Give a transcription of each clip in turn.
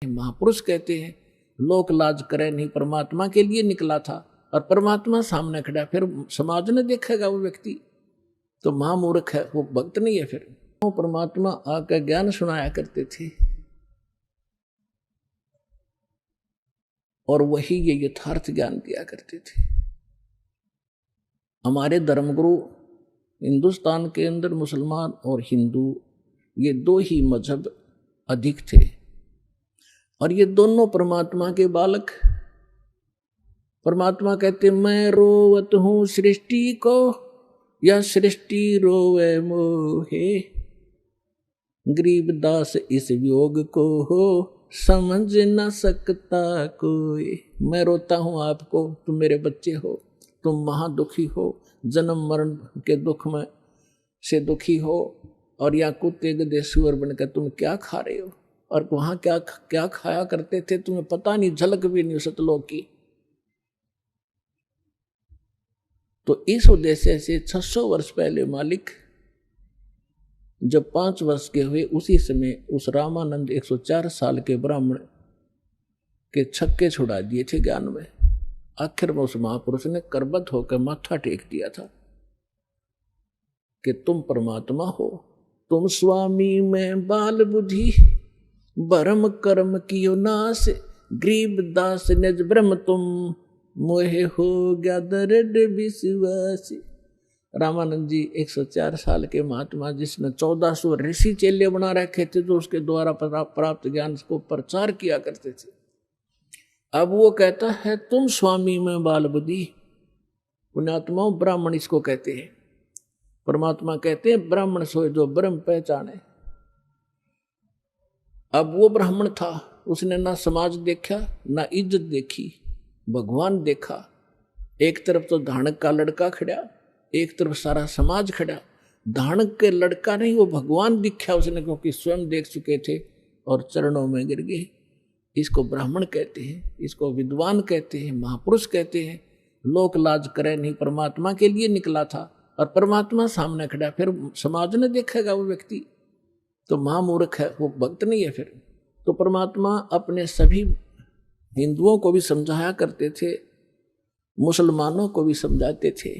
महापुरुष कहते हैं लोक लाज करे नहीं, परमात्मा के लिए निकला था और परमात्मा सामने खड़ा, फिर समाज ने देखेगा वो व्यक्ति तो महामूर्ख है, वो भक्त नहीं है। फिर वो परमात्मा आकर ज्ञान सुनाया करते थे और वही ये यथार्थ ज्ञान दिया करते थे। हमारे धर्मगुरु हिंदुस्तान के अंदर मुसलमान और हिंदू ये दो ही मजहब अधिक थे और ये दोनों परमात्मा के बालक। परमात्मा कहते मैं रोवत हूं सृष्टि को या सृष्टि रोवे मोहे, गरीब दास इस वियोग को हो समझ न सकता कोई। मैं रोता हूं आपको, तुम मेरे बच्चे हो, तुम महादुखी हो, जन्म मरण के दुख में से दुखी हो और या कुत्ते गधे सुअर बनकर तुम क्या खा रहे हो और वहां क्या क्या खाया करते थे तुम्हें पता नहीं, झलक भी नहीं सतलोक की। तो इस उद्देश्य से 600 वर्ष पहले मालिक जब 5 वर्ष के हुए उसी समय उस रामानंद 104 साल के ब्राह्मण के छक्के छुड़ा दिए थे ज्ञान में। आखिर में उस महापुरुष ने करबद्ध होकर माथा टेक दिया था कि तुम परमात्मा हो, तुम स्वामी में बाल बुद्धि, भरम कर्म कियो नाश, गरीब दास निज ब्रह्म तुम, मोहे हो गया दर्द विश्वासी। रामानंद जी 104 साल के महात्मा जिसने 1400 ऋषि चेले बना रखे थे जो उसके द्वारा प्राप्त ज्ञान को प्रचार किया करते थे। अब वो कहता है तुम स्वामी में बाल बुद्धि। पुण्यात्माओं ब्राह्मण इसको कहते हैं। परमात्मा कहते हैं ब्राह्मण सोए जो ब्रह्म पहचाने। अब वो ब्राह्मण था, उसने ना समाज देखा ना इज्जत देखी, भगवान देखा। एक तरफ तो धानक का लड़का खड़ा, एक तरफ सारा समाज खड़ा। धानक के लड़का नहीं, वो भगवान दिखा उसने, क्योंकि स्वयं देख चुके थे और चरणों में गिर गए। इसको ब्राह्मण कहते हैं, इसको विद्वान कहते हैं, महापुरुष कहते हैं। लोक लाज करे नहीं, परमात्मा के लिए निकला था और परमात्मा सामने खड़ा, फिर समाज ने देखेगा वो व्यक्ति तो महामूर्ख है, वो भक्त नहीं है। फिर तो परमात्मा अपने सभी हिंदुओं को भी समझाया करते थे, मुसलमानों को भी समझाते थे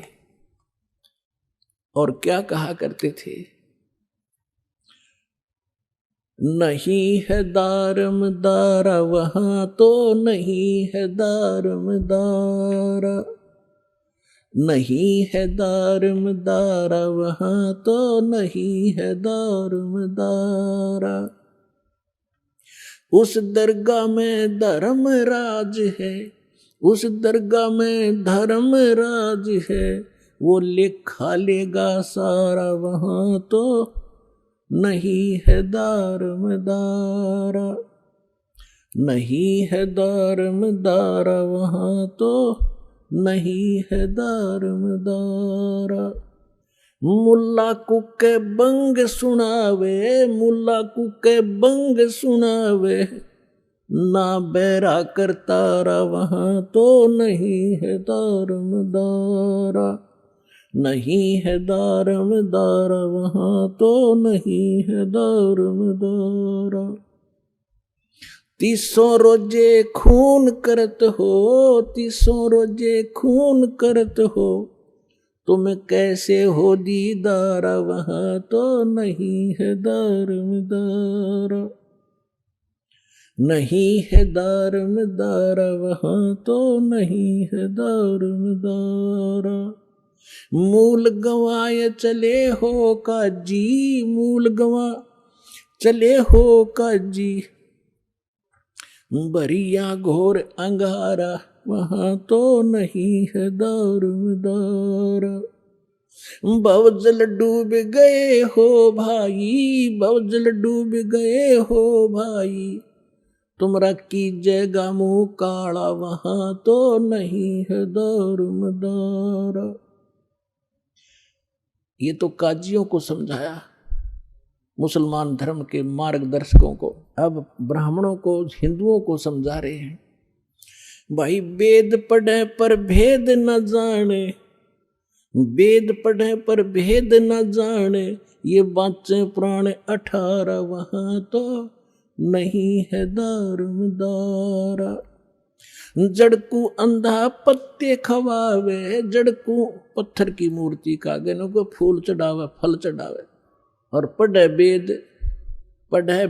और क्या कहा करते थे, नहीं है दारम दारा वहां तो नहीं है दारम दारा, नहीं है दारम दारा वहां तो नहीं है दारम दारा। उस दरगाह में धर्म राज है, उस दरगाह में धर्म राज है, वो लिखा लेगा सारा वहां तो नहीं है दारम दारा, नहीं है दारम दारा वहां तो नहीं है दारम दारा। मुल्ला कुके बंग सुनावे, मुल्ला कुके बंग सुनावे, ना बैरा करतारा वहां तो नहीं है दारम दारा, नहीं है दारम दारा वहां तो नहीं है दारम दारा। 300 रोजे खून करत हो, 300 रोजे खून करत हो, तुम कैसे हो दीदारा वहां तो नहीं है दारम दारा, नहीं है दारम दारा वहां तो नहीं है दारम दारा। मूल गवाए चले हो काजी, मूल गवा चले हो काजी, बरिया घोर अंगारा वहां तो नहीं है दारम दारा। भवजल डूब गए हो भाई, भवजल डूब गए हो भाई, तुमरा कीजिएगा मुंह काला वहां तो नहीं है दारम दारा। ये तो काजियों को समझाया, मुसलमान धर्म के मार्गदर्शकों को। अब ब्राह्मणों को, हिंदुओं को समझा रहे हैं, भाई वेद पढ़े पर भेद न जाने, वेद पढ़े पर भेद न जाने, ये बातें पुराने 18 वहां तो नहीं है दारमदारा। जड़कू अंधा पत्ते खवावे, जड़कू पत्थर की मूर्ति का गनों को फूल चढ़ावे, फल चढ़ावे। और पढ़े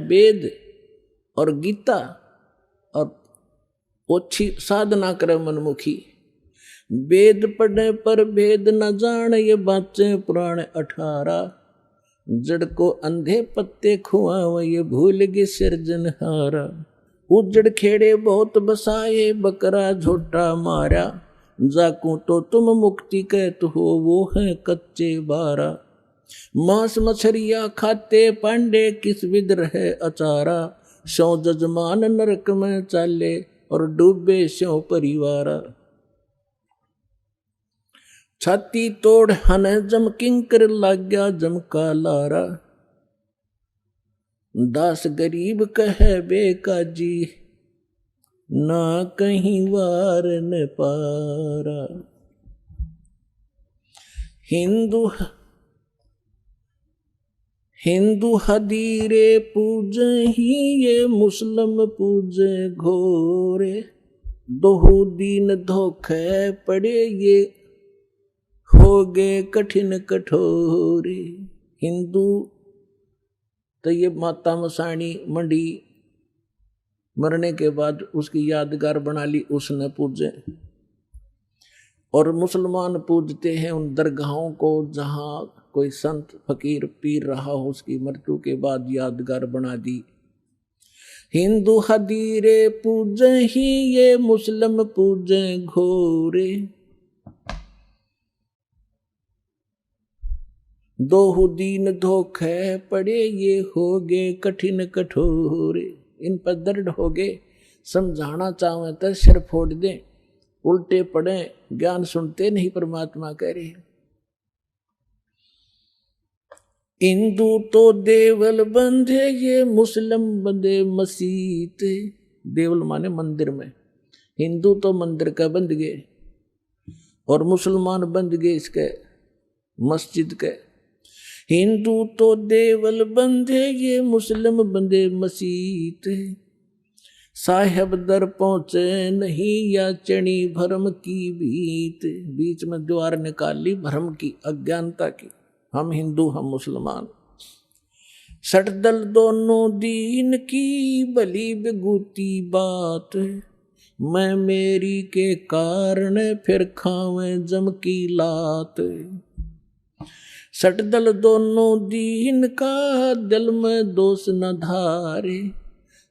वेद और गीता और ओछी साधना करे मनमुखी। वेद पढ़े पर भेद न जाने, ये बातें पुराण 18। जड़ को अंधे पत्ते खुआव, ये भूल गए सिरजनहारा। उजड़ खेड़े बहुत बसाए, बकरा झोटा मारा। जाकू तो तुम मुक्ति कहत हो, वो है कच्चे बारा। मांस मछरिया खाते पांडे, किस विद रहे अचारा। सौ जजमान नरक में चाले, और डूबे स्यों परिवारा। छाती तोड़ हन जम किंकर, लाग्या जम का लारा। दास गरीब कहे बेकाजी, ना कहीं वार न पारा। हिंदू हदीरे पूजे ही, ये मुस्लिम पूजे घोरे। दोहु दीन धोखे पड़े, ये हो गए कठिन कठोरे। हिंदू तो ये माता मसाणी मंडी मरने के बाद उसकी यादगार बना ली, उसने पूजे। और मुसलमान पूजते हैं उन दरगाहों को जहाँ कोई संत फकीर पीर रहा हो, उसकी मृत्यु के बाद यादगार बना दी। हिंदू हदीरे पूजे ही, ये मुस्लिम पूजे घोरे। दोहु दीन धोखे पड़े, ये हो गए कठिन कठोरे। इन पर दर्द हो गए, समझाना चाहे तो सिर फोड़ दे। उल्टे पड़े, ज्ञान सुनते नहीं, परमात्मा कह रहे। हिंदू तो देवल बंधे, ये मुस्लिम बंधे मसीत। देवल माने मंदिर में, हिंदू तो मंदिर का बंध गए और मुसलमान बंध गए इसके मस्जिद के। हिंदू तो देवल बंधे, ये मुस्लिम बंधे मसीत। साहेब दर पहुंचे नहीं, या चणी भरम की भीत। बीच में द्वार निकाल ली भरम की, अज्ञानता की। हम हिंदू हम मुसलमान, सटदल दोनों दीन की, भली बिगुती बात। मैं मेरी के कारण, फिर खावे जम की लात। सटदल दोनों दीन का, दिल में दोष न धारे।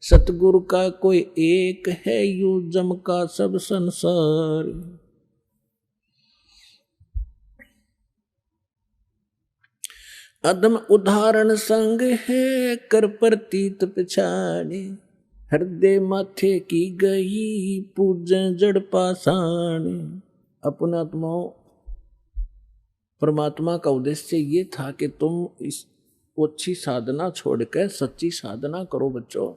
सतगुरु का कोई एक है, यू जम का सब संसार। अदम उदाहरण संग है, कर प्रतीत पिछाड़े। हृदय माथे की गई, पूजे जड़ पाषाण। अपने आत्माओं, परमात्मा का उद्देश्य ये था कि तुम इस अच्छी साधना छोड़कर सच्ची साधना करो बच्चों।